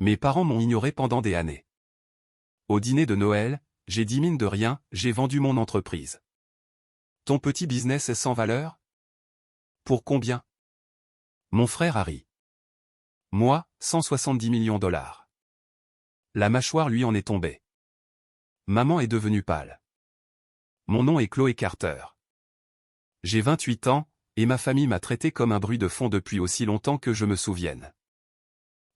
Mes parents m'ont ignoré pendant des années. Au dîner de Noël, j'ai dit mine de rien, j'ai vendu mon entreprise. Ton petit business est sans valeur? Pour combien? Mon frère a ri. Moi, 170 millions de dollars. La mâchoire lui en est tombée. Maman est devenue pâle. Mon nom est Chloé Carter. J'ai 28 ans, et ma famille m'a traité comme un bruit de fond depuis aussi longtemps que je me souvienne.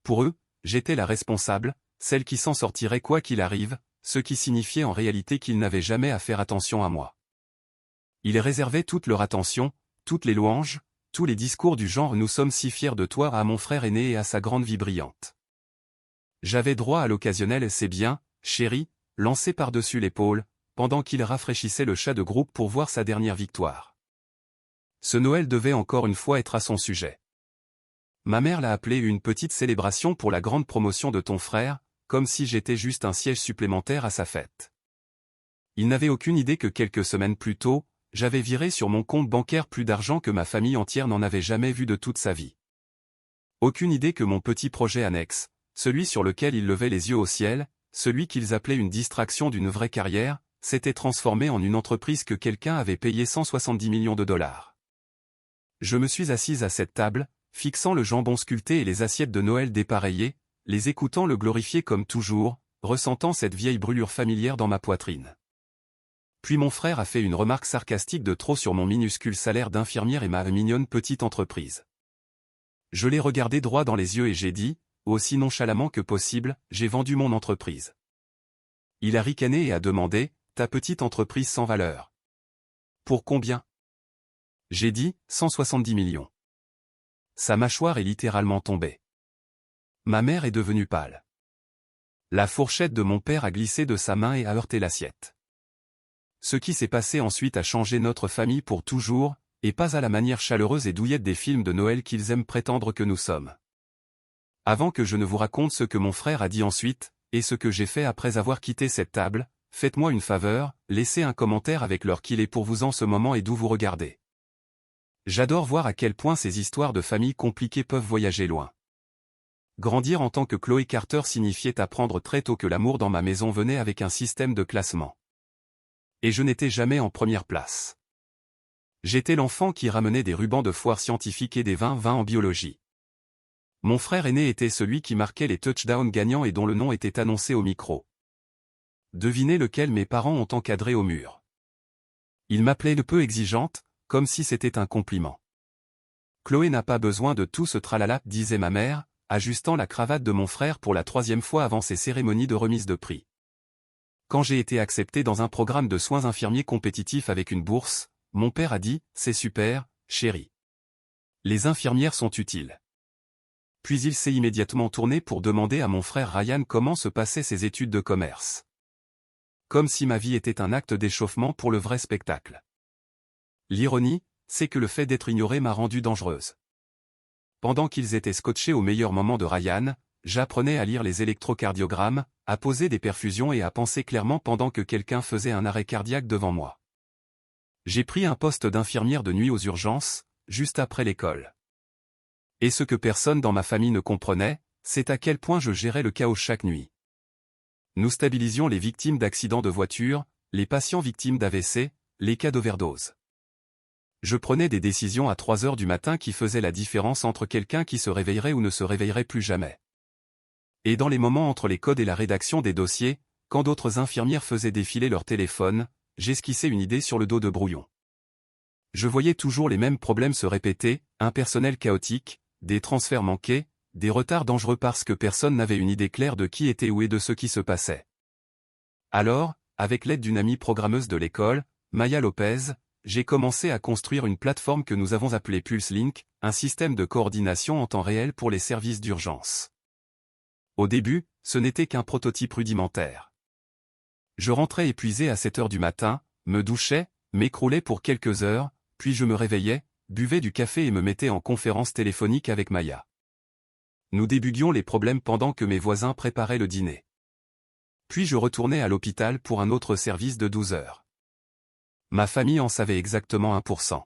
Pour eux, j'étais la responsable, celle qui s'en sortirait quoi qu'il arrive, ce qui signifiait en réalité qu'ils n'avaient jamais à faire attention à moi. Ils réservaient toute leur attention, toutes les louanges, tous les discours du genre « Nous sommes si fiers de toi » à mon frère aîné et à sa grande vie brillante. J'avais droit à l'occasionnel « C'est bien, chérie », lancé par-dessus l'épaule, pendant qu'il rafraîchissait le chat de groupe pour voir sa dernière victoire. Ce Noël devait encore une fois être à son sujet. Ma mère l'a appelé une petite célébration pour la grande promotion de ton frère, comme si j'étais juste un siège supplémentaire à sa fête. Il n'avait aucune idée que quelques semaines plus tôt, j'avais viré sur mon compte bancaire plus d'argent que ma famille entière n'en avait jamais vu de toute sa vie. Aucune idée que mon petit projet annexe, celui sur lequel ils levaient les yeux au ciel, celui qu'ils appelaient une distraction d'une vraie carrière, s'était transformé en une entreprise que quelqu'un avait payé 170 millions de dollars. Je me suis assise à cette table, fixant le jambon sculpté et les assiettes de Noël dépareillées, les écoutant le glorifier comme toujours, ressentant cette vieille brûlure familière dans ma poitrine. Puis mon frère a fait une remarque sarcastique de trop sur mon minuscule salaire d'infirmière et ma mignonne petite entreprise. Je l'ai regardé droit dans les yeux et j'ai dit, aussi nonchalamment que possible, j'ai vendu mon entreprise. Il a ricané et a demandé, ta petite entreprise sans valeur. Pour combien? J'ai dit, 170 millions. Sa mâchoire est littéralement tombée. Ma mère est devenue pâle. La fourchette de mon père a glissé de sa main et a heurté l'assiette. Ce qui s'est passé ensuite a changé notre famille pour toujours, et pas à la manière chaleureuse et douillette des films de Noël qu'ils aiment prétendre que nous sommes. Avant que je ne vous raconte ce que mon frère a dit ensuite, et ce que j'ai fait après avoir quitté cette table, faites-moi une faveur, laissez un commentaire avec l'heure qu'il est pour vous en ce moment et d'où vous regardez. J'adore voir à quel point ces histoires de famille compliquées peuvent voyager loin. Grandir en tant que Chloé Carter signifiait apprendre très tôt que l'amour dans ma maison venait avec un système de classement. Et je n'étais jamais en première place. J'étais l'enfant qui ramenait des rubans de foire scientifique et des 20-20 en biologie. Mon frère aîné était celui qui marquait les touchdowns gagnants et dont le nom était annoncé au micro. Devinez lequel mes parents ont encadré au mur. Ils m'appelaient le peu exigeante, comme si c'était un compliment. Chloé n'a pas besoin de tout ce tralala, disait ma mère, ajustant la cravate de mon frère pour la 3e fois avant ses cérémonies de remise de prix. Quand j'ai été accepté dans un programme de soins infirmiers compétitifs avec une bourse, mon père a dit, c'est super, chérie. Les infirmières sont utiles. Puis il s'est immédiatement tourné pour demander à mon frère Ryan comment se passaient ses études de commerce. Comme si ma vie était un acte d'échauffement pour le vrai spectacle. L'ironie, c'est que le fait d'être ignoré m'a rendue dangereuse. Pendant qu'ils étaient scotchés au meilleur moment de Ryan, j'apprenais à lire les électrocardiogrammes, à poser des perfusions et à penser clairement pendant que quelqu'un faisait un arrêt cardiaque devant moi. J'ai pris un poste d'infirmière de nuit aux urgences, juste après l'école. Et ce que personne dans ma famille ne comprenait, c'est à quel point je gérais le chaos chaque nuit. Nous stabilisions les victimes d'accidents de voiture, les patients victimes d'AVC, les cas d'overdose. Je prenais des décisions à 3 heures du matin qui faisaient la différence entre quelqu'un qui se réveillerait ou ne se réveillerait plus jamais. Et dans les moments entre les codes et la rédaction des dossiers, quand d'autres infirmières faisaient défiler leur téléphone, j'esquissais une idée sur le dos de brouillon. Je voyais toujours les mêmes problèmes se répéter, un personnel chaotique, des transferts manqués, des retards dangereux parce que personne n'avait une idée claire de qui était où et de ce qui se passait. Alors, avec l'aide d'une amie programmeuse de l'école, Maya Lopez, j'ai commencé à construire une plateforme que nous avons appelée PulseLink, un système de coordination en temps réel pour les services d'urgence. Au début, ce n'était qu'un prototype rudimentaire. Je rentrais épuisé à 7 heures du matin, me douchais, m'écroulais pour quelques heures, puis je me réveillais, buvais du café et me mettais en conférence téléphonique avec Maya. Nous débuguions les problèmes pendant que mes voisins préparaient le dîner. Puis je retournais à l'hôpital pour un autre service de 12 heures. Ma famille en savait exactement 1%.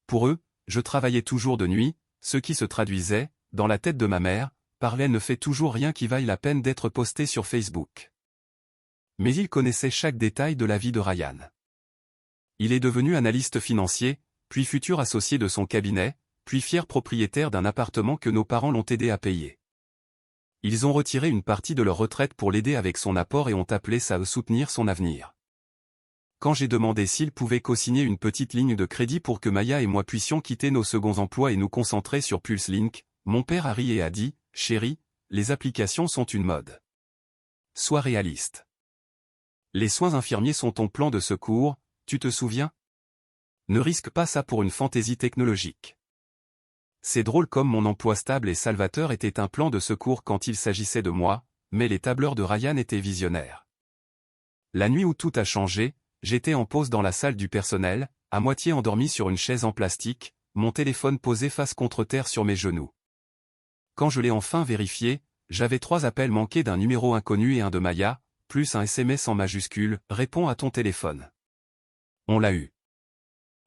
Pour eux, je travaillais toujours de nuit, ce qui se traduisait, dans la tête de ma mère, Parley ne fait toujours rien qui vaille la peine d'être posté sur Facebook. Mais il connaissait chaque détail de la vie de Ryan. Il est devenu analyste financier, puis futur associé de son cabinet, puis fier propriétaire d'un appartement que nos parents l'ont aidé à payer. Ils ont retiré une partie de leur retraite pour l'aider avec son apport et ont appelé ça soutenir son avenir. Quand j'ai demandé s'il pouvait co-signer une petite ligne de crédit pour que Maya et moi puissions quitter nos seconds emplois et nous concentrer sur PulseLink, mon père a ri et a dit « Chérie, les applications sont une mode. Sois réaliste. Les soins infirmiers sont ton plan de secours, tu te souviens? Ne risque pas ça pour une fantaisie technologique. » C'est drôle comme mon emploi stable et salvateur était un plan de secours quand il s'agissait de moi, mais les tableurs de Ryan étaient visionnaires. La nuit où tout a changé, j'étais en pause dans la salle du personnel, à moitié endormi sur une chaise en plastique, mon téléphone posé face contre terre sur mes genoux. Quand je l'ai enfin vérifié, j'avais 3 appels manqués d'un numéro inconnu et un de Maya, plus un SMS en majuscule, « Réponds à ton téléphone ». On l'a eu.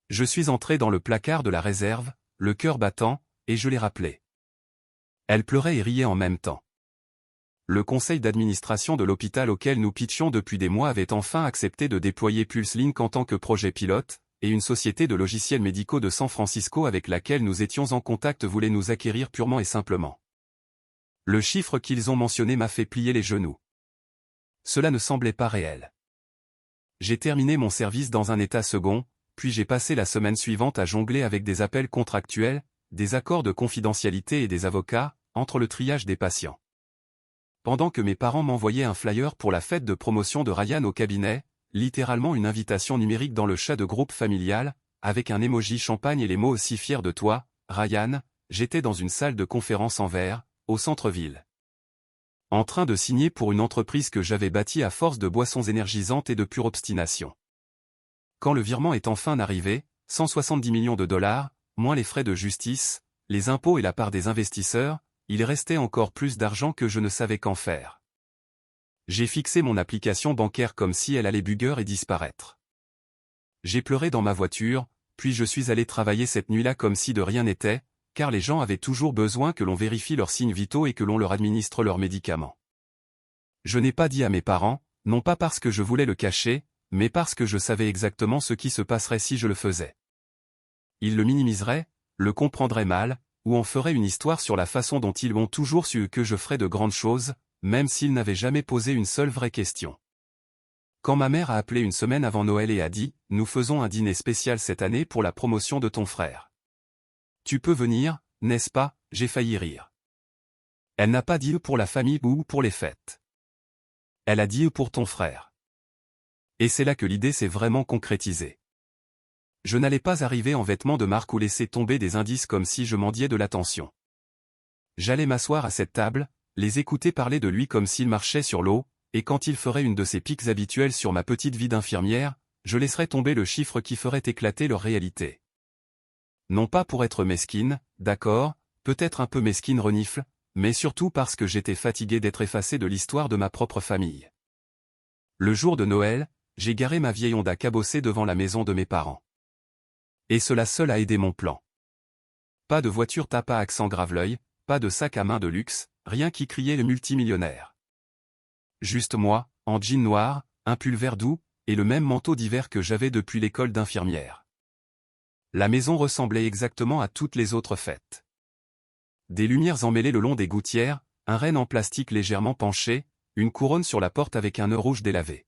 Je suis entré dans le placard de la réserve, le cœur battant, et je l'ai rappelé. Elle pleurait et riait en même temps. Le conseil d'administration de l'hôpital auquel nous pitchions depuis des mois avait enfin accepté de déployer PulseLink en tant que projet pilote, et une société de logiciels médicaux de San Francisco avec laquelle nous étions en contact voulait nous acquérir purement et simplement. Le chiffre qu'ils ont mentionné m'a fait plier les genoux. Cela ne semblait pas réel. J'ai terminé mon service dans un état second, puis j'ai passé la semaine suivante à jongler avec des appels contractuels, des accords de confidentialité et des avocats, entre le triage des patients. Pendant que mes parents m'envoyaient un flyer pour la fête de promotion de Ryan au cabinet, littéralement une invitation numérique dans le chat de groupe familial, avec un emoji champagne et les mots aussi fiers de toi, Ryan, j'étais dans une salle de conférence en verre, au centre-ville. En train de signer pour une entreprise que j'avais bâtie à force de boissons énergisantes et de pure obstination. Quand le virement est enfin arrivé, 170 millions de dollars, moins les frais de justice, les impôts et la part des investisseurs, il restait encore plus d'argent que je ne savais qu'en faire. J'ai fixé mon application bancaire comme si elle allait bugger et disparaître. J'ai pleuré dans ma voiture, puis je suis allé travailler cette nuit-là comme si de rien n'était, car les gens avaient toujours besoin que l'on vérifie leurs signes vitaux et que l'on leur administre leurs médicaments. Je n'ai pas dit à mes parents, non pas parce que je voulais le cacher, mais parce que je savais exactement ce qui se passerait si je le faisais. Ils le minimiseraient, le comprendraient mal, ou en feraient une histoire sur la façon dont ils ont toujours su que je ferais de grandes choses, même s'ils n'avaient jamais posé une seule vraie question. Quand ma mère a appelé une semaine avant Noël et a dit « Nous faisons un dîner spécial cette année pour la promotion de ton frère. Tu peux venir, n'est-ce pas ?» J'ai failli rire. Elle n'a pas dit « pour la famille ou pour les fêtes ». Elle a dit « pour ton frère ». Et c'est là que l'idée s'est vraiment concrétisée. Je n'allais pas arriver en vêtements de marque ou laisser tomber des indices comme si je mendiais de l'attention. J'allais m'asseoir à cette table, les écouter parler de lui comme s'il marchait sur l'eau, et quand il ferait une de ses piques habituelles sur ma petite vie d'infirmière, je laisserais tomber le chiffre qui ferait éclater leur réalité. Non pas pour être mesquine, d'accord, peut-être un peu mesquine renifle, mais surtout parce que j'étais fatigué d'être effacé de l'histoire de ma propre famille. Le jour de Noël, j'ai garé ma vieille Honda cabossée devant la maison de mes parents. Et cela seul a aidé mon plan. Pas de voiture tape à accent grave-l'œil, pas de sac à main de luxe, rien qui criait le multimillionnaire. Juste moi, en jean noir, un pull vert doux, et le même manteau d'hiver que j'avais depuis l'école d'infirmière. La maison ressemblait exactement à toutes les autres fêtes. Des lumières emmêlées le long des gouttières, un renne en plastique légèrement penché, une couronne sur la porte avec un nœud rouge délavé.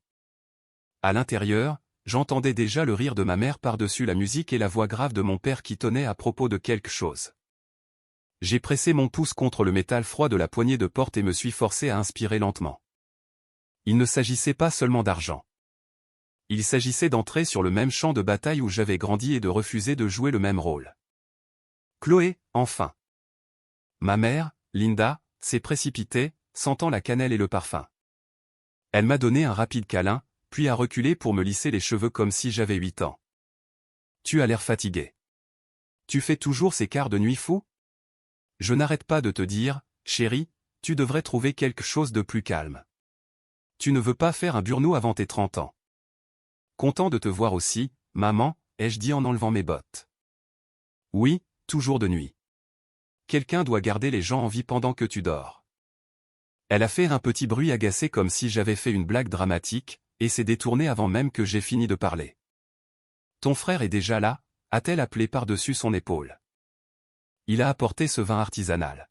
À l'intérieur, j'entendais déjà le rire de ma mère par-dessus la musique et la voix grave de mon père qui tonnait à propos de quelque chose. J'ai pressé mon pouce contre le métal froid de la poignée de porte et me suis forcé à inspirer lentement. Il ne s'agissait pas seulement d'argent. Il s'agissait d'entrer sur le même champ de bataille où j'avais grandi et de refuser de jouer le même rôle. Chloé, enfin. Ma mère, Linda, s'est précipitée, sentant la cannelle et le parfum. Elle m'a donné un rapide câlin, puis a reculé pour me lisser les cheveux comme si j'avais 8 ans. Tu as l'air fatigué. Tu fais toujours ces quarts de nuit fous? Je n'arrête pas de te dire, chérie, tu devrais trouver quelque chose de plus calme. Tu ne veux pas faire un burn-out avant tes 30 ans. Content de te voir aussi, maman, ai-je dit en enlevant mes bottes. Oui, toujours de nuit. Quelqu'un doit garder les gens en vie pendant que tu dors. Elle a fait un petit bruit agacé comme si j'avais fait une blague dramatique, et s'est détournée avant même que j'aie fini de parler. Ton frère est déjà là, a-t-elle appelé par-dessus son épaule. Il a apporté ce vin artisanal.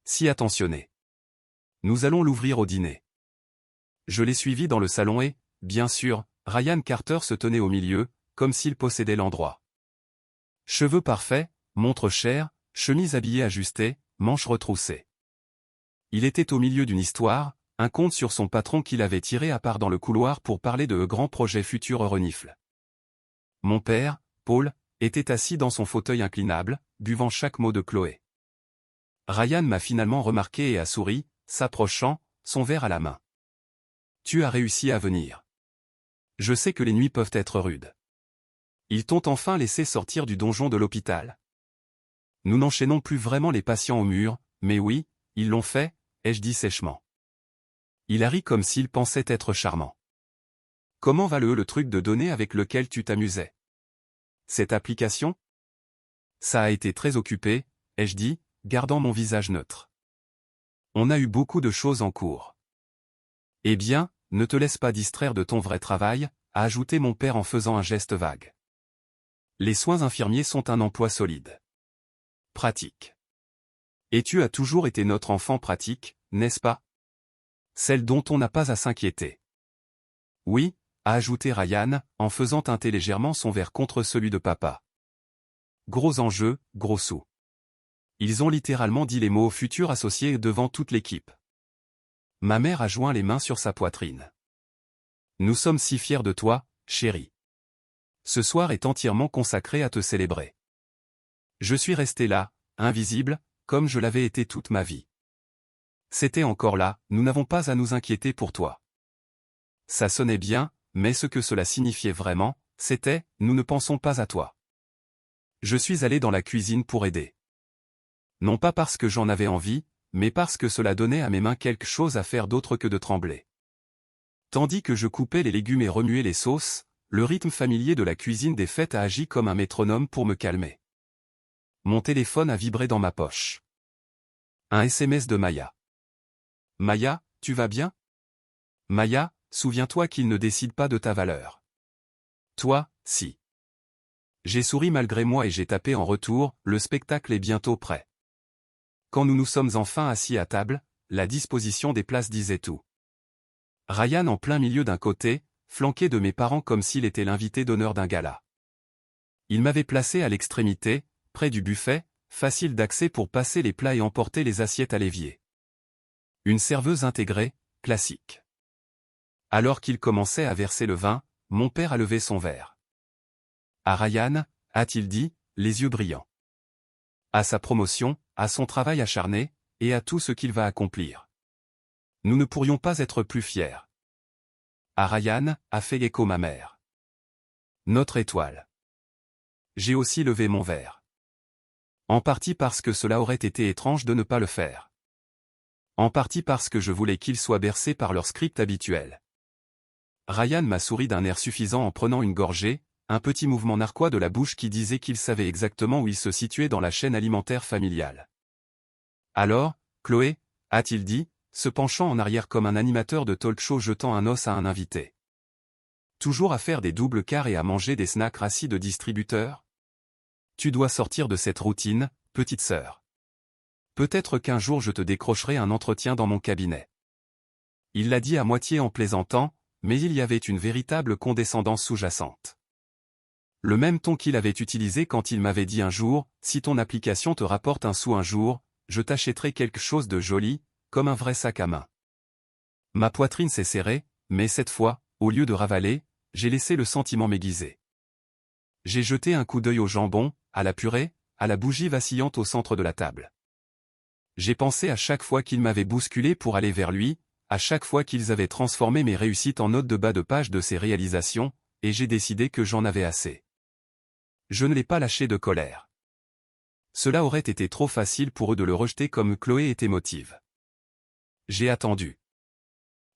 Si attentionné. Nous allons l'ouvrir au dîner. Je l'ai suivi dans le salon et, bien sûr, Ryan Carter se tenait au milieu, comme s'il possédait l'endroit. Cheveux parfaits, montre chère, chemise habillée ajustée, manches retroussées. Il était au milieu d'une histoire, un conte sur son patron qu'il avait tiré à part dans le couloir pour parler de grands projets futurs renifles. Mon père, Paul, était assis dans son fauteuil inclinable, buvant chaque mot de Chloé. Ryan m'a finalement remarqué et a souri, s'approchant, son verre à la main. Tu as réussi à venir. Je sais que les nuits peuvent être rudes. Ils t'ont enfin laissé sortir du donjon de l'hôpital. Nous n'enchaînons plus vraiment les patients au mur, mais oui, ils l'ont fait, ai-je dit sèchement. Il a ri comme s'il pensait être charmant. Comment va le truc de données avec lequel tu t'amusais? Cette application? Ça a été très occupé, ai-je dit, gardant mon visage neutre. On a eu beaucoup de choses en cours. Eh bien, ne te laisse pas distraire de ton vrai travail, a ajouté mon père en faisant un geste vague. Les soins infirmiers sont un emploi solide. Pratique. Et tu as toujours été notre enfant pratique, n'est-ce pas? Celle dont on n'a pas à s'inquiéter. Oui, a ajouté Ryan, en faisant teinter légèrement son verre contre celui de papa. Gros enjeu, gros sous. Ils ont littéralement dit les mots futurs associés devant toute l'équipe. Ma mère a joint les mains sur sa poitrine. Nous sommes si fiers de toi, chérie. Ce soir est entièrement consacré à te célébrer. Je suis resté là, invisible, comme je l'avais été toute ma vie. C'était encore là, nous n'avons pas à nous inquiéter pour toi. Ça sonnait bien, mais ce que cela signifiait vraiment, c'était, nous ne pensons pas à toi. Je suis allé dans la cuisine pour aider. Non pas parce que j'en avais envie, mais parce que cela donnait à mes mains quelque chose à faire d'autre que de trembler. Tandis que je coupais les légumes et remuais les sauces, le rythme familier de la cuisine des fêtes a agi comme un métronome pour me calmer. Mon téléphone a vibré dans ma poche. Un SMS de Maya. Maya, tu vas bien? Maya, souviens-toi qu'il ne décide pas de ta valeur. Toi, si. J'ai souri malgré moi et j'ai tapé en retour, le spectacle est bientôt prêt. Quand nous nous sommes enfin assis à table, la disposition des places disait tout. Ryan en plein milieu d'un côté, flanqué de mes parents comme s'il était l'invité d'honneur d'un gala. Il m'avait placé à l'extrémité, près du buffet, facile d'accès pour passer les plats et emporter les assiettes à l'évier. Une serveuse intégrée, classique. Alors qu'il commençait à verser le vin, mon père a levé son verre. À Ryan, a-t-il dit, les yeux brillants. À sa promotion, à son travail acharné, et à tout ce qu'il va accomplir. Nous ne pourrions pas être plus fiers. À Ryan, a fait écho ma mère. Notre étoile. J'ai aussi levé mon verre. En partie parce que cela aurait été étrange de ne pas le faire. En partie parce que je voulais qu'ils soient bercés par leur script habituel. Ryan m'a souri d'un air suffisant en prenant une gorgée, un petit mouvement narquois de la bouche qui disait qu'il savait exactement où il se situait dans la chaîne alimentaire familiale. Alors, Chloé, a-t-il dit, se penchant en arrière comme un animateur de talk-show jetant un os à un invité. Toujours à faire des doubles quarts et à manger des snacks rassis de distributeurs? Tu dois sortir de cette routine, petite sœur. Peut-être qu'un jour je te décrocherai un entretien dans mon cabinet. Il l'a dit à moitié en plaisantant, mais il y avait une véritable condescendance sous-jacente. Le même ton qu'il avait utilisé quand il m'avait dit un jour, si ton application te rapporte un sou un jour, je t'achèterai quelque chose de joli, comme un vrai sac à main. Ma poitrine s'est serrée, mais cette fois, au lieu de ravaler, j'ai laissé le sentiment m'aiguiser. J'ai jeté un coup d'œil au jambon, à la purée, à la bougie vacillante au centre de la table. J'ai pensé à chaque fois qu'ils m'avaient bousculé pour aller vers lui, à chaque fois qu'ils avaient transformé mes réussites en notes de bas de page de ses réalisations, et j'ai décidé que j'en avais assez. Je ne l'ai pas lâché de colère. Cela aurait été trop facile pour eux de le rejeter comme Chloé était émotive. J'ai attendu.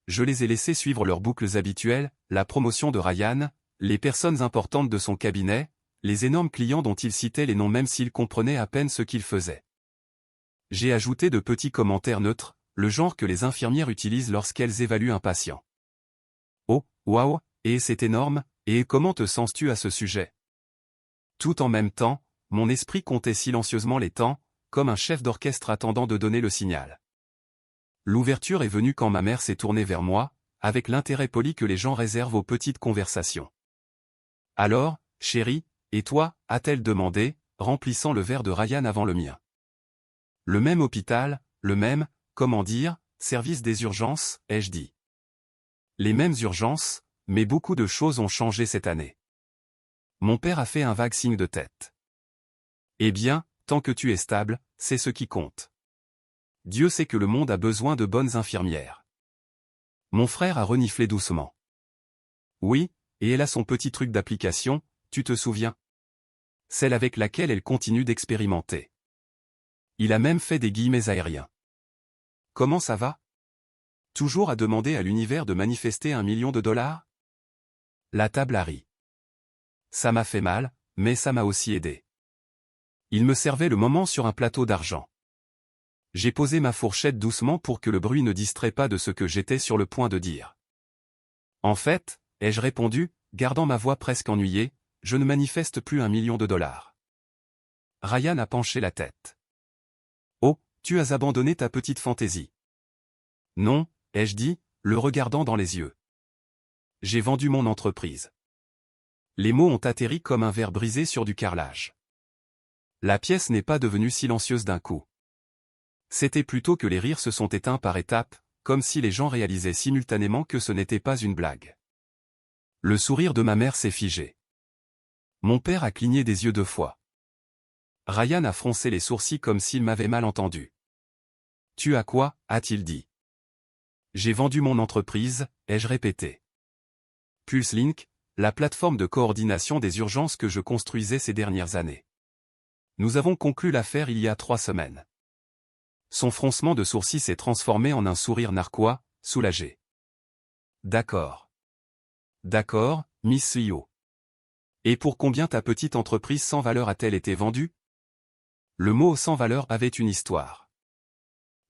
Je les ai laissés suivre leurs boucles habituelles, la promotion de Ryan, les personnes importantes de son cabinet, les énormes clients dont il citait les noms même s'ils comprenaient à peine ce qu'ils faisaient. J'ai ajouté de petits commentaires neutres, le genre que les infirmières utilisent lorsqu'elles évaluent un patient. Oh, waouh, et c'est énorme, et comment te sens-tu à ce sujet? Tout en même temps, mon esprit comptait silencieusement les temps, comme un chef d'orchestre attendant de donner le signal. L'ouverture est venue quand ma mère s'est tournée vers moi, avec l'intérêt poli que les gens réservent aux petites conversations. Alors, chérie, et toi, a-t-elle demandé, remplissant le verre de Ryan avant le mien. Le même hôpital, le même, comment dire, service des urgences, ai-je dit. Les mêmes urgences, mais beaucoup de choses ont changé cette année. Mon père a fait un vague signe de tête. Eh bien, tant que tu es stable, c'est ce qui compte. Dieu sait que le monde a besoin de bonnes infirmières. Mon frère a reniflé doucement. Oui, et elle a son petit truc d'application, tu te souviens? Celle avec laquelle elle continue d'expérimenter. Il a même fait des guillemets aériens. Comment ça va? Toujours à demander à l'univers de manifester $1 million? La table a ri. Ça m'a fait mal, mais ça m'a aussi aidé. Il me servait le moment sur un plateau d'argent. J'ai posé ma fourchette doucement pour que le bruit ne distrait pas de ce que j'étais sur le point de dire. En fait, ai-je répondu, gardant ma voix presque ennuyée, je ne manifeste plus $1 million. Ryan a penché la tête. Oh, tu as abandonné ta petite fantaisie. Non, ai-je dit, le regardant dans les yeux. J'ai vendu mon entreprise. Les mots ont atterri comme un verre brisé sur du carrelage. La pièce n'est pas devenue silencieuse d'un coup. C'était plutôt que les rires se sont éteints par étapes, comme si les gens réalisaient simultanément que ce n'était pas une blague. Le sourire de ma mère s'est figé. Mon père a cligné des yeux 2 fois. Ryan a froncé les sourcils comme s'il m'avait mal entendu. Tu as quoi, a-t-il dit. J'ai vendu mon entreprise, ai-je répété. PulseLink, la plateforme de coordination des urgences que je construisais ces dernières années. Nous avons conclu l'affaire il y a 3 semaines. Son froncement de sourcils s'est transformé en un sourire narquois, soulagé. D'accord. D'accord, Miss CEO. Et pour combien ta petite entreprise sans valeur a-t-elle été vendue? Le mot sans valeur avait une histoire.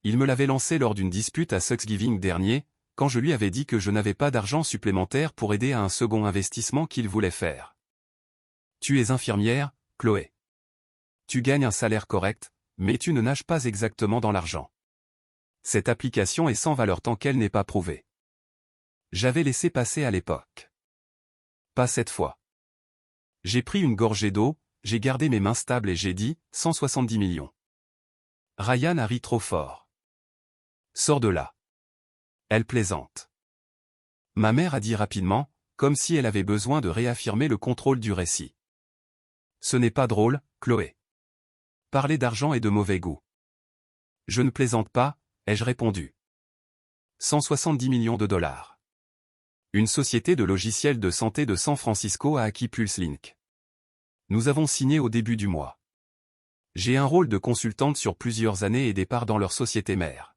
Il me l'avait lancé lors d'une dispute à Thanksgiving dernier, quand je lui avais dit que je n'avais pas d'argent supplémentaire pour aider à un second investissement qu'il voulait faire. Tu es infirmière, Chloé. Tu gagnes un salaire correct, mais tu ne nages pas exactement dans l'argent. Cette application est sans valeur tant qu'elle n'est pas prouvée. J'avais laissé passer à l'époque. Pas cette fois. J'ai pris une gorgée d'eau, j'ai gardé mes mains stables et j'ai dit, 170 millions. Ryan a ri trop fort. Sors de là. Elle plaisante. Ma mère a dit rapidement, comme si elle avait besoin de réaffirmer le contrôle du récit. Ce n'est pas drôle, Chloé. Parler d'argent est de mauvais goût. Je ne plaisante pas, ai-je répondu. 170 millions de dollars. Une société de logiciels de santé de San Francisco a acquis PulseLink. Nous avons signé au début du mois. J'ai un rôle de consultante sur plusieurs années et des parts dans leur société mère.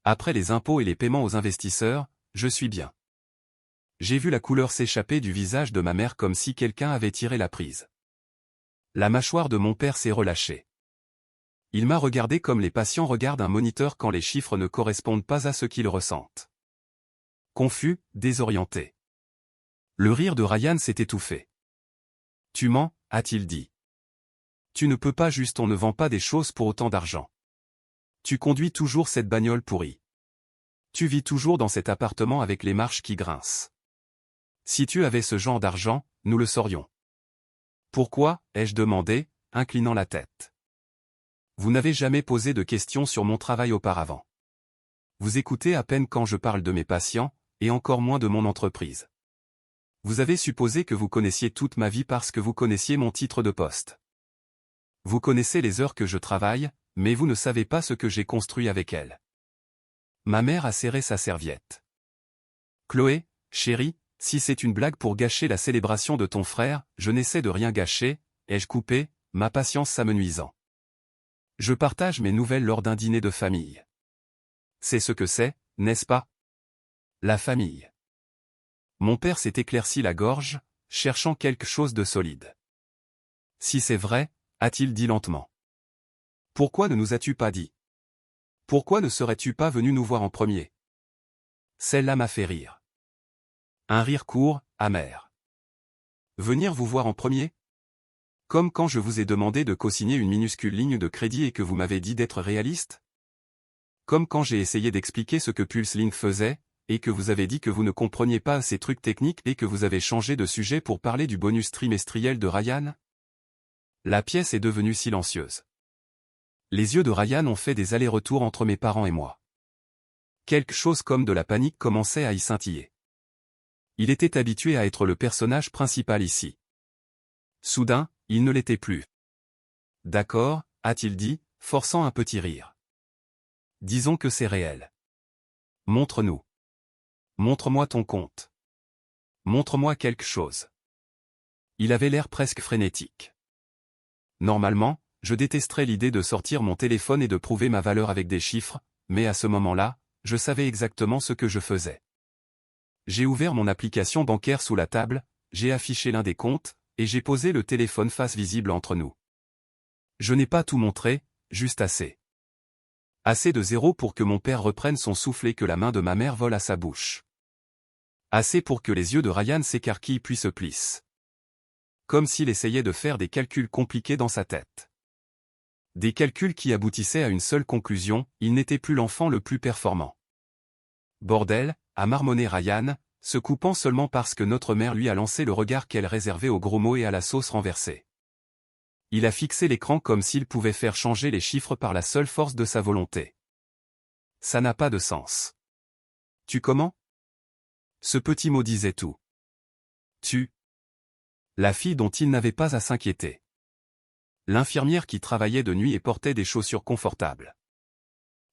Après les impôts et les paiements aux investisseurs, je suis bien. J'ai vu la couleur s'échapper du visage de ma mère comme si quelqu'un avait tiré la prise. La mâchoire de mon père s'est relâchée. Il m'a regardé comme les patients regardent un moniteur quand les chiffres ne correspondent pas à ce qu'ils ressentent. Confus, désorienté. Le rire de Ryan s'est étouffé. Tu mens, a-t-il dit. Tu ne peux pas juste on ne vend pas des choses pour autant d'argent. Tu conduis toujours cette bagnole pourrie. Tu vis toujours dans cet appartement avec les marches qui grincent. Si tu avais ce genre d'argent, nous le saurions. Pourquoi, ai-je demandé, inclinant la tête. Vous n'avez jamais posé de questions sur mon travail auparavant. Vous écoutez à peine quand je parle de mes patients, et encore moins de mon entreprise. Vous avez supposé que vous connaissiez toute ma vie parce que vous connaissiez mon titre de poste. Vous connaissez les heures que je travaille, mais vous ne savez pas ce que j'ai construit avec elles. Ma mère a serré sa serviette. Chloé, chérie, si c'est une blague pour gâcher la célébration de ton frère, je n'essaie de rien gâcher, ai-je coupé, ma patience s'amenuisant. Je partage mes nouvelles lors d'un dîner de famille. C'est ce que c'est, n'est-ce pas? La famille. Mon père s'est éclairci la gorge, cherchant quelque chose de solide. Si c'est vrai, a-t-il dit lentement. Pourquoi ne nous as-tu pas dit? Pourquoi ne serais-tu pas venu nous voir en premier? Celle-là m'a fait rire. Un rire court, amer. Venir vous voir en premier? Comme quand je vous ai demandé de co-signer une minuscule ligne de crédit et que vous m'avez dit d'être réaliste? Comme quand j'ai essayé d'expliquer ce que PulseLink faisait, et que vous avez dit que vous ne compreniez pas ces trucs techniques et que vous avez changé de sujet pour parler du bonus trimestriel de Ryan? La pièce est devenue silencieuse. Les yeux de Ryan ont fait des allers-retours entre mes parents et moi. Quelque chose comme de la panique commençait à y scintiller. Il était habitué à être le personnage principal ici. Soudain, il ne l'était plus. D'accord, a-t-il dit, forçant un petit rire. Disons que c'est réel. Montre-nous. Montre-moi ton compte. Montre-moi quelque chose. Il avait l'air presque frénétique. Normalement, je détesterais l'idée de sortir mon téléphone et de prouver ma valeur avec des chiffres, mais à ce moment-là, je savais exactement ce que je faisais. J'ai ouvert mon application bancaire sous la table, j'ai affiché l'un des comptes, et j'ai posé le téléphone face visible entre nous. Je n'ai pas tout montré, juste assez. Assez de zéro pour que mon père reprenne son souffle et que la main de ma mère vole à sa bouche. Assez pour que les yeux de Ryan s'écarquillent puis se plissent. Comme s'il essayait de faire des calculs compliqués dans sa tête. Des calculs qui aboutissaient à une seule conclusion, il n'était plus l'enfant le plus performant. Bordel, a marmonné Ryan, se coupant seulement parce que notre mère lui a lancé le regard qu'elle réservait aux gros mots et à la sauce renversée. Il a fixé l'écran comme s'il pouvait faire changer les chiffres par la seule force de sa volonté. Ça n'a pas de sens. Tu comment? Ce petit mot disait tout. Tu. La fille dont il n'avait pas à s'inquiéter. L'infirmière qui travaillait de nuit et portait des chaussures confortables.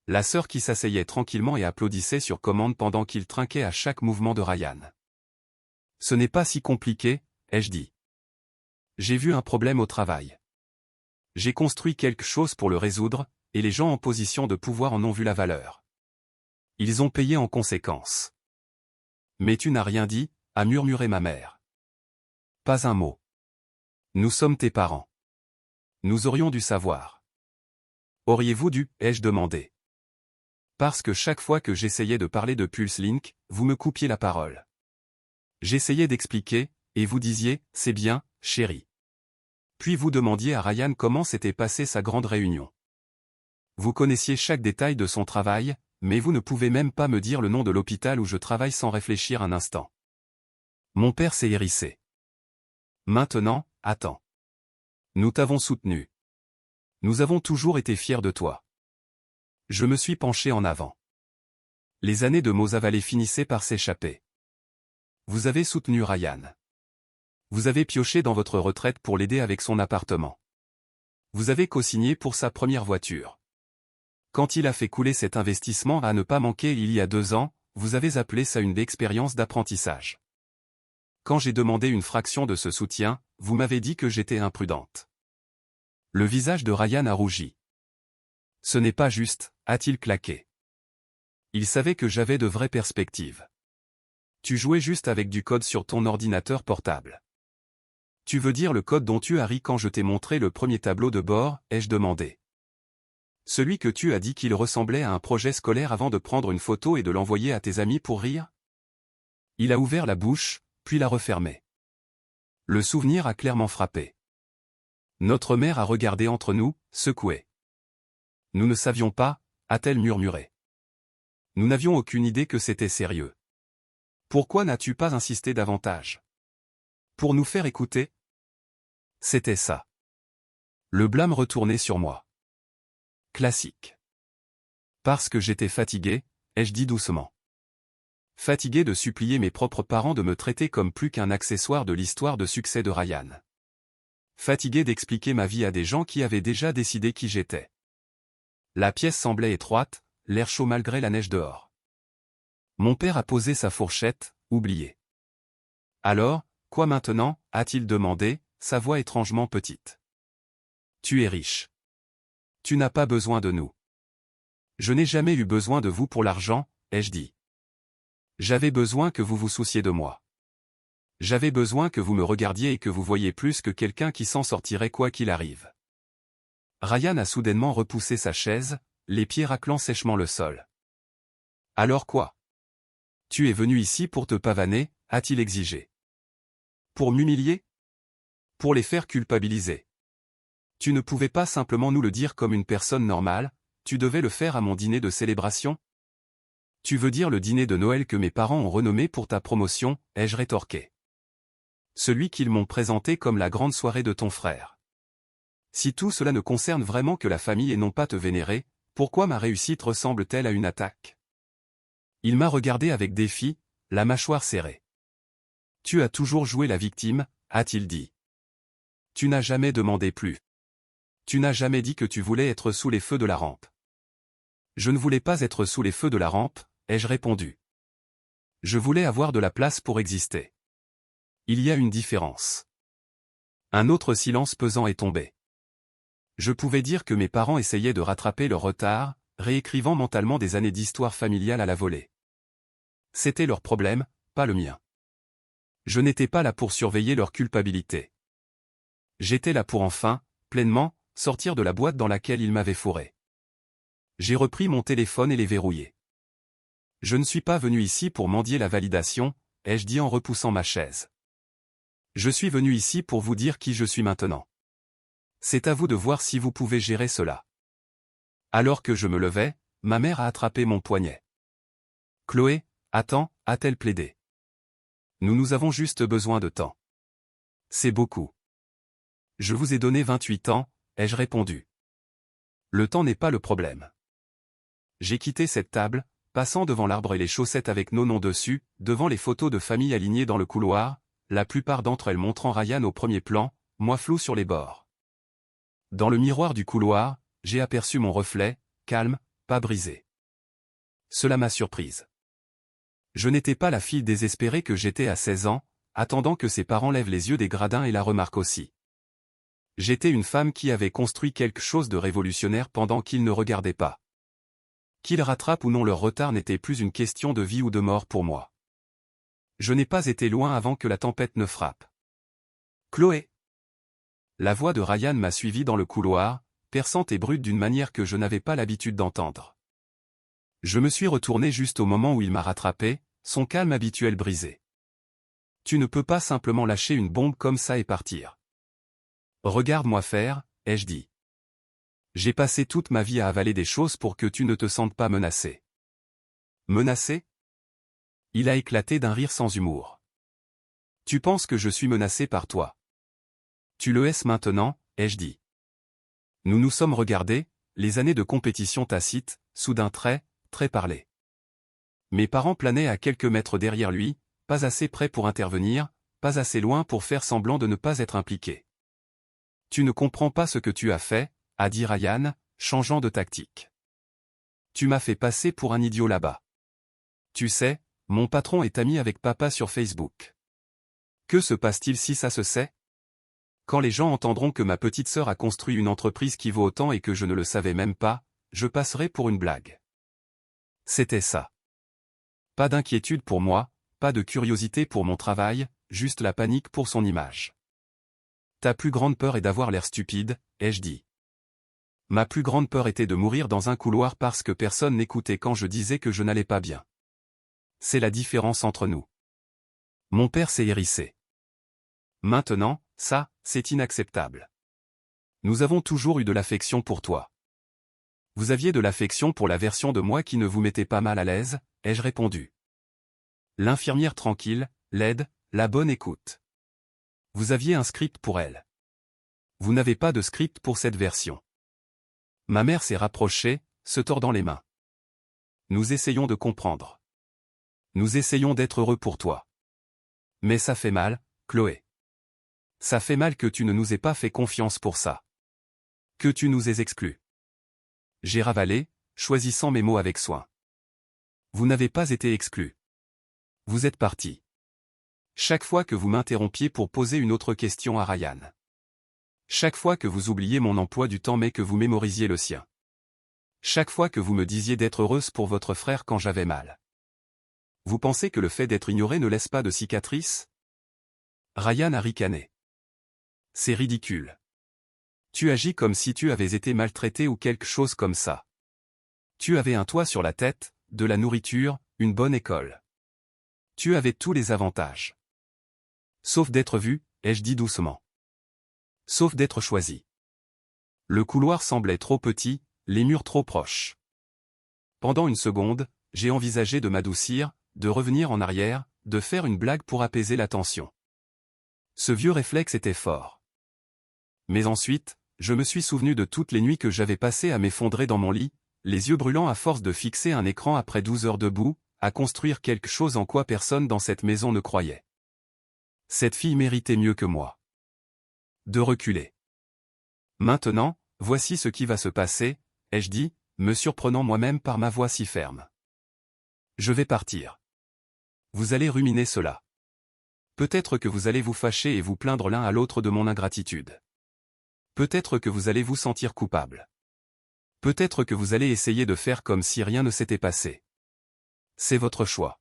La sœur qui s'asseyait tranquillement et applaudissait sur commande pendant qu'il trinquait à chaque mouvement de Ryan. Ce n'est pas si compliqué, ai-je dit. J'ai vu un problème au travail. J'ai construit quelque chose pour le résoudre, et les gens en position de pouvoir en ont vu la valeur. Ils ont payé en conséquence. Mais tu n'as rien dit, a murmuré ma mère. Pas un mot. Nous sommes tes parents. Nous aurions dû savoir. Auriez-vous dû, ai-je demandé. Parce que chaque fois que j'essayais de parler de PulseLink, vous me coupiez la parole. J'essayais d'expliquer, et vous disiez, c'est bien, chérie. Puis vous demandiez à Ryan comment s'était passée sa grande réunion. Vous connaissiez chaque détail de son travail, mais vous ne pouvez même pas me dire le nom de l'hôpital où je travaille sans réfléchir un instant. Mon père s'est hérissé. Maintenant, attends. Nous t'avons soutenu. Nous avons toujours été fiers de toi. Je me suis penché en avant. Les années de mots avalés finissaient par s'échapper. Vous avez soutenu Ryan. Vous avez pioché dans votre retraite pour l'aider avec son appartement. Vous avez co-signé pour sa première voiture. Quand il a fait couler cet investissement à ne pas manquer il y a 2 ans, vous avez appelé ça une expérience d'apprentissage. Quand j'ai demandé une fraction de ce soutien, vous m'avez dit que j'étais imprudente. Le visage de Ryan a rougi. Ce n'est pas juste, a-t-il claqué. Il savait que j'avais de vraies perspectives. Tu jouais juste avec du code sur ton ordinateur portable. Tu veux dire le code dont tu as ri quand je t'ai montré le premier tableau de bord, ai-je demandé. Celui que tu as dit qu'il ressemblait à un projet scolaire avant de prendre une photo et de l'envoyer à tes amis pour rire? Il a ouvert la bouche, puis l'a refermée. Le souvenir a clairement frappé. Notre mère a regardé entre nous, secouée. Nous ne savions pas, a-t-elle murmuré. Nous n'avions aucune idée que c'était sérieux. Pourquoi n'as-tu pas insisté davantage? Pour nous faire écouter? C'était ça. Le blâme retournait sur moi. Classique. Parce que j'étais fatigué, ai-je dit doucement. Fatigué de supplier mes propres parents de me traiter comme plus qu'un accessoire de l'histoire de succès de Ryan. Fatigué d'expliquer ma vie à des gens qui avaient déjà décidé qui j'étais. La pièce semblait étroite, l'air chaud malgré la neige dehors. Mon père a posé sa fourchette, oublié. Alors, quoi maintenant, a-t-il demandé, sa voix étrangement petite. Tu es riche. Tu n'as pas besoin de nous. Je n'ai jamais eu besoin de vous pour l'argent, ai-je dit. J'avais besoin que vous vous souciez de moi. J'avais besoin que vous me regardiez et que vous voyiez plus que quelqu'un qui s'en sortirait quoi qu'il arrive. Ryan a soudainement repoussé sa chaise, les pieds raclant sèchement le sol. Alors quoi? Tu es venu ici pour te pavaner, a-t-il exigé. Pour m'humilier? Pour les faire culpabiliser. Tu ne pouvais pas simplement nous le dire comme une personne normale, tu devais le faire à mon dîner de célébration? Tu veux dire le dîner de Noël que mes parents ont renommé pour ta promotion, ai-je rétorqué. Celui qu'ils m'ont présenté comme la grande soirée de ton frère. Si tout cela ne concerne vraiment que la famille et non pas te vénérer, pourquoi ma réussite ressemble-t-elle à une attaque? Il m'a regardé avec défi, la mâchoire serrée. Tu as toujours joué la victime, a-t-il dit. Tu n'as jamais demandé plus. Tu n'as jamais dit que tu voulais être sous les feux de la rampe. Je ne voulais pas être sous les feux de la rampe, ai-je répondu. Je voulais avoir de la place pour exister. Il y a une différence. Un autre silence pesant est tombé. Je pouvais dire que mes parents essayaient de rattraper leur retard, réécrivant mentalement des années d'histoire familiale à la volée. C'était leur problème, pas le mien. Je n'étais pas là pour surveiller leur culpabilité. J'étais là pour enfin, pleinement, sortir de la boîte dans laquelle ils m'avaient fourré. J'ai repris mon téléphone et les verrouillé. Je ne suis pas venu ici pour mendier la validation, ai-je dit en repoussant ma chaise. Je suis venu ici pour vous dire qui je suis maintenant. C'est à vous de voir si vous pouvez gérer cela. Alors que je me levais, ma mère a attrapé mon poignet. Chloé, attends, a-t-elle plaidé. Nous avons juste besoin de temps. C'est beaucoup. Je vous ai donné 28 ans, ai-je répondu. Le temps n'est pas le problème. J'ai quitté cette table, passant devant l'arbre et les chaussettes avec nos noms dessus, devant les photos de famille alignées dans le couloir, la plupart d'entre elles montrant Ryan au premier plan, moi flou sur les bords. Dans le miroir du couloir, j'ai aperçu mon reflet, calme, pas brisé. Cela m'a surprise. Je n'étais pas la fille désespérée que j'étais à 16 ans, attendant que ses parents lèvent les yeux des gradins et la remarquent aussi. J'étais une femme qui avait construit quelque chose de révolutionnaire pendant qu'ils ne regardaient pas. Qu'ils rattrapent ou non leur retard n'était plus une question de vie ou de mort pour moi. Je n'ai pas été loin avant que la tempête ne frappe. Chloé. La voix de Ryan m'a suivi dans le couloir, perçante et brute d'une manière que je n'avais pas l'habitude d'entendre. Je me suis retourné juste au moment où il m'a rattrapé, son calme habituel brisé. Tu ne peux pas simplement lâcher une bombe comme ça et partir. Regarde-moi faire, ai-je dit. J'ai passé toute ma vie à avaler des choses pour que tu ne te sentes pas menacé. Menacé? Il a éclaté d'un rire sans humour. Tu penses que je suis menacé par toi? Tu le es maintenant, ai-je dit. Nous nous sommes regardés, les années de compétition tacite, soudain très parlé. Mes parents planaient à quelques mètres derrière lui, pas assez près pour intervenir, pas assez loin pour faire semblant de ne pas être impliqué. Tu ne comprends pas ce que tu as fait, a dit Ryan, changeant de tactique. Tu m'as fait passer pour un idiot là-bas. Tu sais, mon patron est ami avec papa sur Facebook. Que se passe-t-il si ça se sait? Quand les gens entendront que ma petite sœur a construit une entreprise qui vaut autant et que je ne le savais même pas, je passerai pour une blague. C'était ça. Pas d'inquiétude pour moi, pas de curiosité pour mon travail, juste la panique pour son image. Ta plus grande peur est d'avoir l'air stupide, ai-je dit. Ma plus grande peur était de mourir dans un couloir parce que personne n'écoutait quand je disais que je n'allais pas bien. C'est la différence entre nous. Mon père s'est hérissé. Maintenant, ça, c'est inacceptable. Nous avons toujours eu de l'affection pour toi. Vous aviez de l'affection pour la version de moi qui ne vous mettait pas mal à l'aise, ai-je répondu. L'infirmière tranquille, laide, la bonne écoute. Vous aviez un script pour elle. Vous n'avez pas de script pour cette version. Ma mère s'est rapprochée, se tordant les mains. Nous essayons de comprendre. Nous essayons d'être heureux pour toi. Mais ça fait mal, Chloé. Ça fait mal que tu ne nous aies pas fait confiance pour ça. Que tu nous aies exclus. J'ai ravalé, choisissant mes mots avec soin. Vous n'avez pas été exclus. Vous êtes parti. Chaque fois que vous m'interrompiez pour poser une autre question à Ryan. Chaque fois que vous oubliez mon emploi du temps mais que vous mémorisiez le sien. Chaque fois que vous me disiez d'être heureuse pour votre frère quand j'avais mal. Vous pensez que le fait d'être ignoré ne laisse pas de cicatrices? Ryan a ricané. C'est ridicule. Tu agis comme si tu avais été maltraité ou quelque chose comme ça. Tu avais un toit sur la tête, de la nourriture, une bonne école. Tu avais tous les avantages. Sauf d'être vu, ai-je dit doucement. Sauf d'être choisi. Le couloir semblait trop petit, les murs trop proches. Pendant une seconde, j'ai envisagé de m'adoucir, de revenir en arrière, de faire une blague pour apaiser la tension. Ce vieux réflexe était fort. Mais ensuite, je me suis souvenu de toutes les nuits que j'avais passées à m'effondrer dans mon lit, les yeux brûlants à force de fixer un écran après 12 heures debout, à construire quelque chose en quoi personne dans cette maison ne croyait. Cette fille méritait mieux que moi. De reculer. Maintenant, voici ce qui va se passer, ai-je dit, me surprenant moi-même par ma voix si ferme. Je vais partir. Vous allez ruminer cela. Peut-être que vous allez vous fâcher et vous plaindre l'un à l'autre de mon ingratitude. Peut-être que vous allez vous sentir coupable. Peut-être que vous allez essayer de faire comme si rien ne s'était passé. C'est votre choix.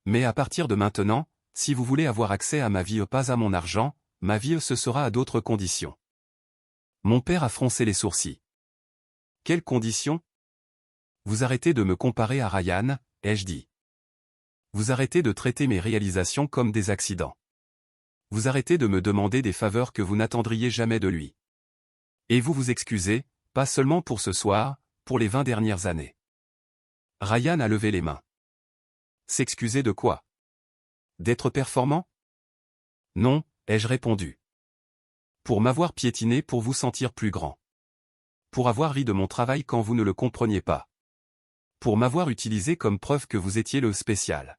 Mais à partir de maintenant, si vous voulez avoir accès à ma vie pas à mon argent, ma vie ce sera à d'autres conditions. Mon père a froncé les sourcils. Quelles conditions? Vous arrêtez de me comparer à Ryan, ai-je dit. Vous arrêtez de traiter mes réalisations comme des accidents. Vous arrêtez de me demander des faveurs que vous n'attendriez jamais de lui. Et vous vous excusez, pas seulement pour ce soir, pour les 20 dernières années. Ryan a levé les mains. S'excuser de quoi? D'être performant? Non, ai-je répondu. Pour m'avoir piétiné pour vous sentir plus grand. Pour avoir ri de mon travail quand vous ne le compreniez pas. Pour m'avoir utilisé comme preuve que vous étiez le spécial.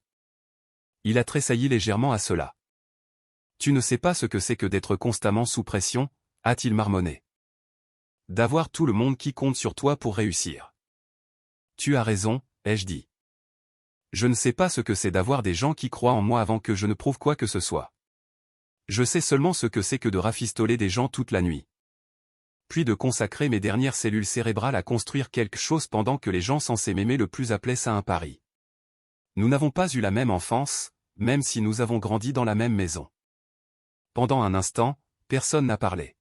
Il a tressailli légèrement à cela. Tu ne sais pas ce que c'est que d'être constamment sous pression, a-t-il marmonné. D'avoir tout le monde qui compte sur toi pour réussir. Tu as raison, ai-je dit. Je ne sais pas ce que c'est d'avoir des gens qui croient en moi avant que je ne prouve quoi que ce soit. Je sais seulement ce que c'est que de rafistoler des gens toute la nuit. Puis de consacrer mes dernières cellules cérébrales à construire quelque chose pendant que les gens censés m'aimer le plus appelaient ça un pari. Nous n'avons pas eu la même enfance, même si nous avons grandi dans la même maison. Pendant un instant, personne n'a parlé.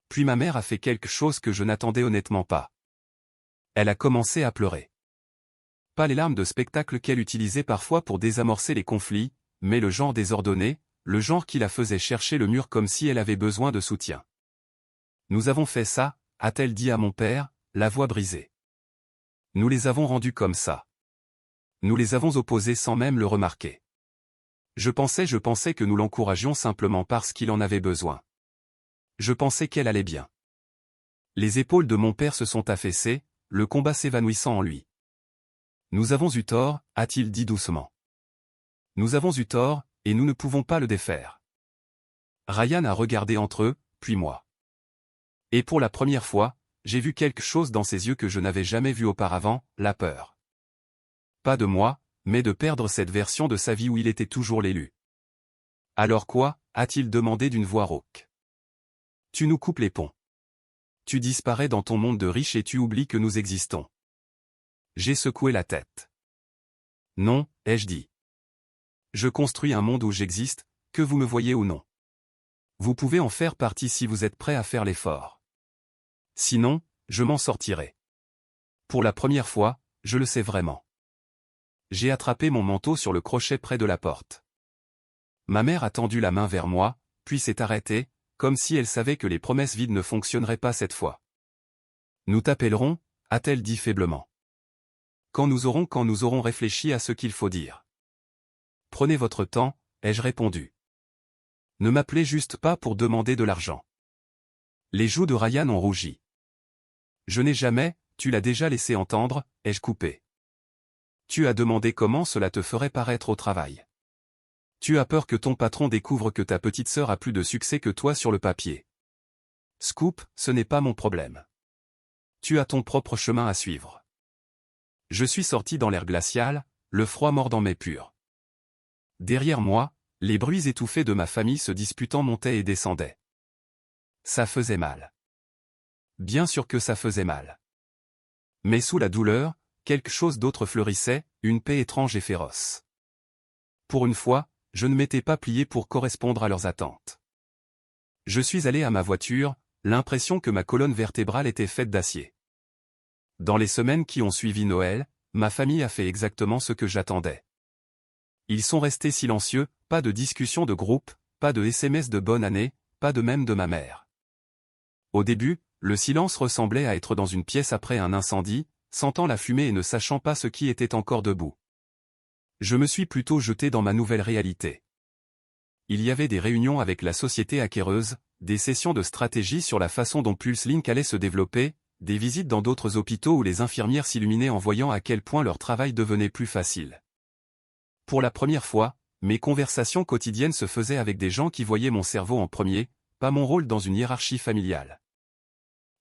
Puis ma mère a fait quelque chose que je n'attendais honnêtement pas. Elle a commencé à pleurer. Pas les larmes de spectacle qu'elle utilisait parfois pour désamorcer les conflits, mais le genre désordonné, le genre qui la faisait chercher le mur comme si elle avait besoin de soutien. Nous avons fait ça, a-t-elle dit à mon père, la voix brisée. Nous les avons rendus comme ça. Nous les avons opposés sans même le remarquer. Je pensais que nous l'encouragions simplement parce qu'il en avait besoin. Je pensais qu'elle allait bien. Les épaules de mon père se sont affaissées, le combat s'évanouissant en lui. Nous avons eu tort, a-t-il dit doucement. Nous avons eu tort, et nous ne pouvons pas le défaire. Ryan a regardé entre eux, puis moi. Et pour la première fois, j'ai vu quelque chose dans ses yeux que je n'avais jamais vu auparavant, la peur. Pas de moi, mais de perdre cette version de sa vie où il était toujours l'élu. Alors quoi, a-t-il demandé d'une voix rauque. Tu nous coupes les ponts. Tu disparais dans ton monde de riches et tu oublies que nous existons. J'ai secoué la tête. Non, ai-je dit. Je construis un monde où j'existe, que vous me voyez ou non. Vous pouvez en faire partie si vous êtes prêt à faire l'effort. Sinon, je m'en sortirai. Pour la première fois, je le sais vraiment. J'ai attrapé mon manteau sur le crochet près de la porte. Ma mère a tendu la main vers moi, puis s'est arrêtée, comme si elle savait que les promesses vides ne fonctionneraient pas cette fois. Nous t'appellerons, a-t-elle dit faiblement. Quand nous aurons réfléchi à ce qu'il faut dire. Prenez votre temps, ai-je répondu. Ne m'appelez juste pas pour demander de l'argent. Les joues de Ryan ont rougi. Je n'ai jamais, tu l'as déjà laissé entendre, ai-je coupé. Tu as demandé comment cela te ferait paraître au travail. Tu as peur que ton patron découvre que ta petite sœur a plus de succès que toi sur le papier. Scoop, ce n'est pas mon problème. Tu as ton propre chemin à suivre. Je suis sorti dans l'air glacial, le froid mordant mes purs. Derrière moi, les bruits étouffés de ma famille se disputant montaient et descendaient. Ça faisait mal. Bien sûr que ça faisait mal. Mais sous la douleur, quelque chose d'autre fleurissait, une paix étrange et féroce. Pour une fois, je ne m'étais pas plié pour correspondre à leurs attentes. Je suis allé à ma voiture, l'impression que ma colonne vertébrale était faite d'acier. Dans les semaines qui ont suivi Noël, ma famille a fait exactement ce que j'attendais. Ils sont restés silencieux, pas de discussion de groupe, pas de SMS de bonne année, pas de même de ma mère. Au début, le silence ressemblait à être dans une pièce après un incendie, sentant la fumée et ne sachant pas ce qui était encore debout. Je me suis plutôt jeté dans ma nouvelle réalité. Il y avait des réunions avec la société acquéreuse, des sessions de stratégie sur la façon dont PulseLink allait se développer, des visites dans d'autres hôpitaux où les infirmières s'illuminaient en voyant à quel point leur travail devenait plus facile. Pour la première fois, mes conversations quotidiennes se faisaient avec des gens qui voyaient mon cerveau en premier, pas mon rôle dans une hiérarchie familiale.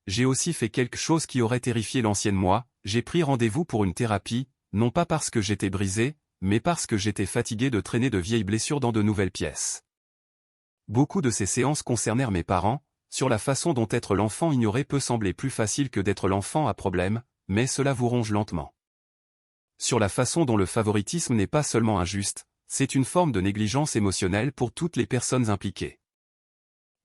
J'ai aussi fait quelque chose qui aurait terrifié l'ancienne moi, j'ai pris rendez-vous pour une thérapie, non pas parce que j'étais brisé, mais parce que j'étais fatigué de traîner de vieilles blessures dans de nouvelles pièces. Beaucoup de ces séances concernèrent mes parents, sur la façon dont être l'enfant ignoré peut sembler plus facile que d'être l'enfant à problème, mais cela vous ronge lentement. Sur la façon dont le favoritisme n'est pas seulement injuste, c'est une forme de négligence émotionnelle pour toutes les personnes impliquées.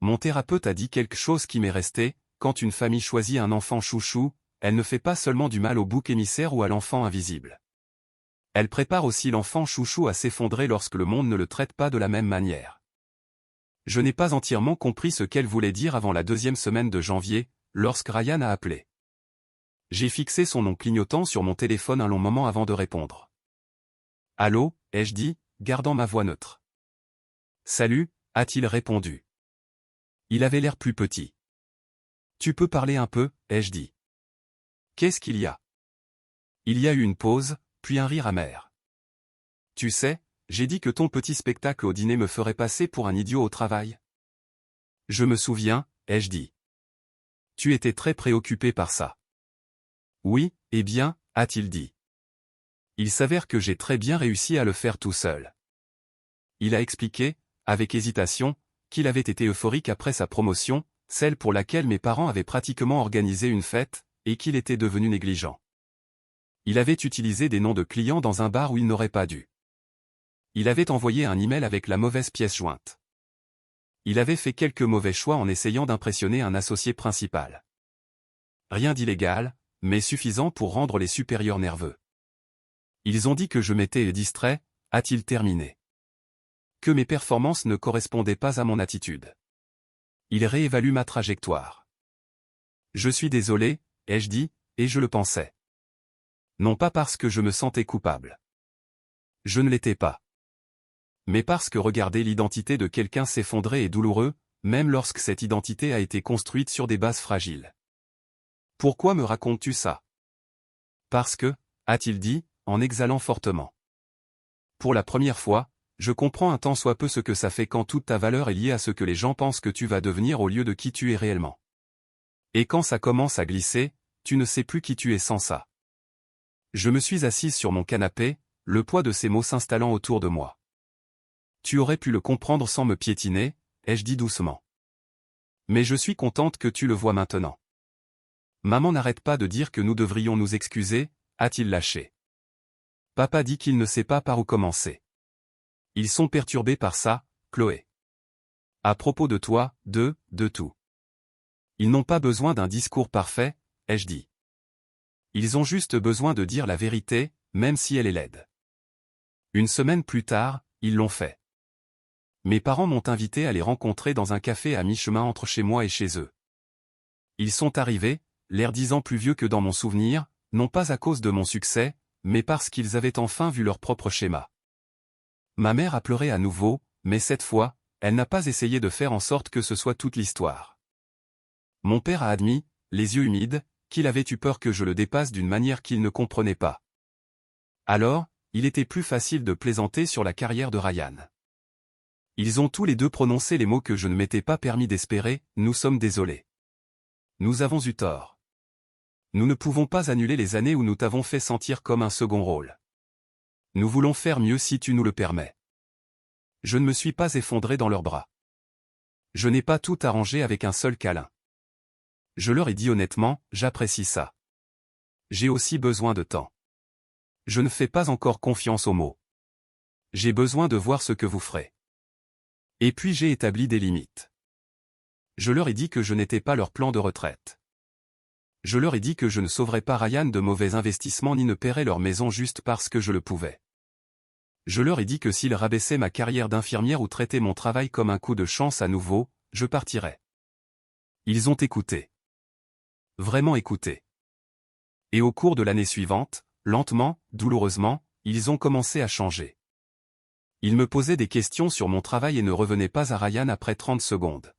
Mon thérapeute a dit quelque chose qui m'est resté: quand une famille choisit un enfant chouchou, elle ne fait pas seulement du mal au bouc émissaire ou à l'enfant invisible. Elle prépare aussi l'enfant chouchou à s'effondrer lorsque le monde ne le traite pas de la même manière. Je n'ai pas entièrement compris ce qu'elle voulait dire avant la 2e semaine de janvier, lorsque Ryan a appelé. J'ai fixé son nom clignotant sur mon téléphone un long moment avant de répondre. « Allô » ai-je dit, gardant ma voix neutre. « Salut » a-t-il répondu. Il avait l'air plus petit. « Tu peux parler un peu » ai-je dit. « Qu'est-ce qu'il y a » Il y a eu une pause, puis un rire amer. « Tu sais, j'ai dit que ton petit spectacle au dîner me ferait passer pour un idiot au travail. »« Je me souviens » ai-je dit. « Tu étais très préoccupé par ça. »« Oui, eh bien, » a-t-il dit. Il s'avère que j'ai très bien réussi à le faire tout seul. Il a expliqué, avec hésitation, qu'il avait été euphorique après sa promotion, celle pour laquelle mes parents avaient pratiquement organisé une fête, et qu'il était devenu négligent. Il avait utilisé des noms de clients dans un bar où il n'aurait pas dû. Il avait envoyé un email avec la mauvaise pièce jointe. Il avait fait quelques mauvais choix en essayant d'impressionner un associé principal. Rien d'illégal, mais suffisant pour rendre les supérieurs nerveux. Ils ont dit que je m'étais distrait, a-t-il terminé. Que mes performances ne correspondaient pas à mon attitude. Il réévalue ma trajectoire. Je suis désolé, ai-je dit, et je le pensais. Non pas parce que je me sentais coupable. Je ne l'étais pas. Mais parce que regarder l'identité de quelqu'un s'effondrer est douloureux, même lorsque cette identité a été construite sur des bases fragiles. Pourquoi me racontes-tu ça? Parce que, a-t-il dit, en exhalant fortement. Pour la première fois, je comprends un tant soit peu ce que ça fait quand toute ta valeur est liée à ce que les gens pensent que tu vas devenir au lieu de qui tu es réellement. Et quand ça commence à glisser, tu ne sais plus qui tu es sans ça. Je me suis assise sur mon canapé, le poids de ces mots s'installant autour de moi. Tu aurais pu le comprendre sans me piétiner, ai-je dit doucement. Mais je suis contente que tu le vois maintenant. Maman n'arrête pas de dire que nous devrions nous excuser, a-t-il lâché. Papa dit qu'il ne sait pas par où commencer. Ils sont perturbés par ça, Chloé. À propos de toi, de tout. Ils n'ont pas besoin d'un discours parfait, ai-je dit. Ils ont juste besoin de dire la vérité, même si elle est laide. Une semaine plus tard, ils l'ont fait. Mes parents m'ont invité à les rencontrer dans un café à mi-chemin entre chez moi et chez eux. Ils sont arrivés, l'air 10 ans plus vieux que dans mon souvenir, non pas à cause de mon succès, mais parce qu'ils avaient enfin vu leur propre schéma. Ma mère a pleuré à nouveau, mais cette fois, elle n'a pas essayé de faire en sorte que ce soit toute l'histoire. Mon père a admis, les yeux humides, qu'il avait eu peur que je le dépasse d'une manière qu'il ne comprenait pas. Alors, il était plus facile de plaisanter sur la carrière de Ryan. Ils ont tous les deux prononcé les mots que je ne m'étais pas permis d'espérer: nous sommes désolés. Nous avons eu tort. Nous ne pouvons pas annuler les années où nous t'avons fait sentir comme un second rôle. Nous voulons faire mieux si tu nous le permets. Je ne me suis pas effondré dans leurs bras. Je n'ai pas tout arrangé avec un seul câlin. Je leur ai dit honnêtement, j'apprécie ça. J'ai aussi besoin de temps. Je ne fais pas encore confiance aux mots. J'ai besoin de voir ce que vous ferez. Et puis j'ai établi des limites. Je leur ai dit que je n'étais pas leur plan de retraite. Je leur ai dit que je ne sauverais pas Ryan de mauvais investissements ni ne paierais leur maison juste parce que je le pouvais. Je leur ai dit que s'ils rabaissaient ma carrière d'infirmière ou traitaient mon travail comme un coup de chance à nouveau, je partirais. Ils ont écouté. Vraiment écouté. Et au cours de l'année suivante, lentement, douloureusement, ils ont commencé à changer. Ils me posaient des questions sur mon travail et ne revenaient pas à Ryan après 30 secondes.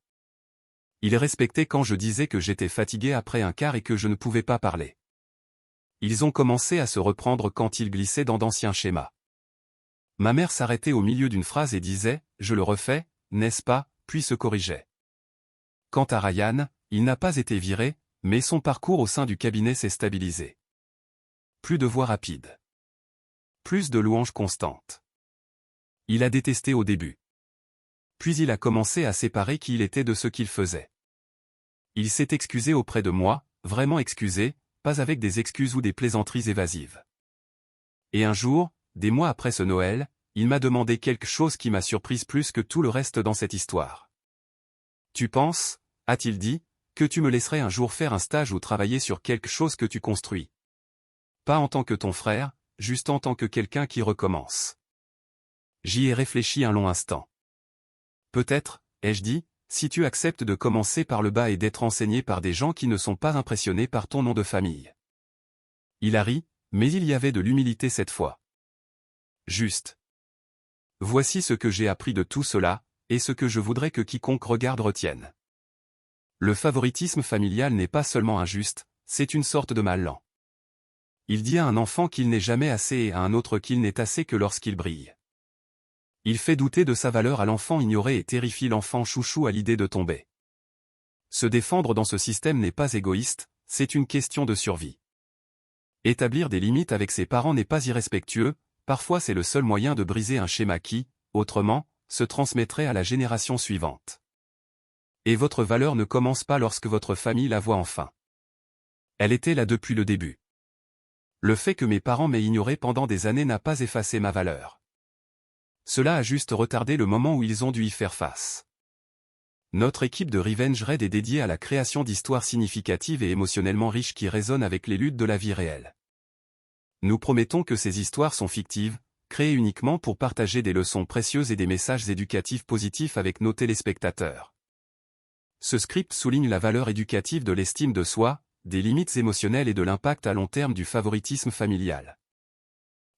Ils respectaient quand je disais que j'étais fatigué après un quart et que je ne pouvais pas parler. Ils ont commencé à se reprendre quand ils glissaient dans d'anciens schémas. Ma mère s'arrêtait au milieu d'une phrase et disait « Je le refais, n'est-ce pas ?» puis se corrigeait. Quant à Ryan, il n'a pas été viré, mais son parcours au sein du cabinet s'est stabilisé. Plus de voix rapides. Plus de louanges constantes. Il a détesté au début. Puis il a commencé à séparer qui il était de ce qu'il faisait. Il s'est excusé auprès de moi, vraiment excusé, pas avec des excuses ou des plaisanteries évasives. Et un jour, des mois après ce Noël, il m'a demandé quelque chose qui m'a surprise plus que tout le reste dans cette histoire. « Tu penses, a-t-il dit, que tu me laisserais un jour faire un stage ou travailler sur quelque chose que tu construis? Pas en tant que ton frère, juste en tant que quelqu'un qui recommence. » J'y ai réfléchi un long instant. Peut-être, ai-je dit, si tu acceptes de commencer par le bas et d'être enseigné par des gens qui ne sont pas impressionnés par ton nom de famille. Il a ri, mais il y avait de l'humilité cette fois. Juste. Voici ce que j'ai appris de tout cela, et ce que je voudrais que quiconque regarde retienne. Le favoritisme familial n'est pas seulement injuste, c'est une sorte de mal lent. Il dit à un enfant qu'il n'est jamais assez et à un autre qu'il n'est assez que lorsqu'il brille. Il fait douter de sa valeur à l'enfant ignoré et terrifie l'enfant chouchou à l'idée de tomber. Se défendre dans ce système n'est pas égoïste, c'est une question de survie. Établir des limites avec ses parents n'est pas irrespectueux, parfois c'est le seul moyen de briser un schéma qui, autrement, se transmettrait à la génération suivante. Et votre valeur ne commence pas lorsque votre famille la voit enfin. Elle était là depuis le début. Le fait que mes parents m'aient ignoré pendant des années n'a pas effacé ma valeur. Cela a juste retardé le moment où ils ont dû y faire face. Notre équipe de Revenge Raid est dédiée à la création d'histoires significatives et émotionnellement riches qui résonnent avec les luttes de la vie réelle. Nous promettons que ces histoires sont fictives, créées uniquement pour partager des leçons précieuses et des messages éducatifs positifs avec nos téléspectateurs. Ce script souligne la valeur éducative de l'estime de soi, des limites émotionnelles et de l'impact à long terme du favoritisme familial.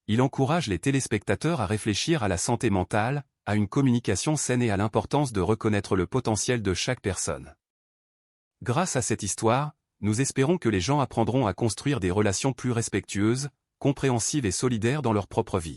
Il encourage les téléspectateurs à réfléchir à la santé mentale, à une communication saine et à l'importance de reconnaître le potentiel de chaque personne. Grâce à cette histoire, nous espérons que les gens apprendront à construire des relations plus respectueuses, compréhensives et solidaires dans leur propre vie.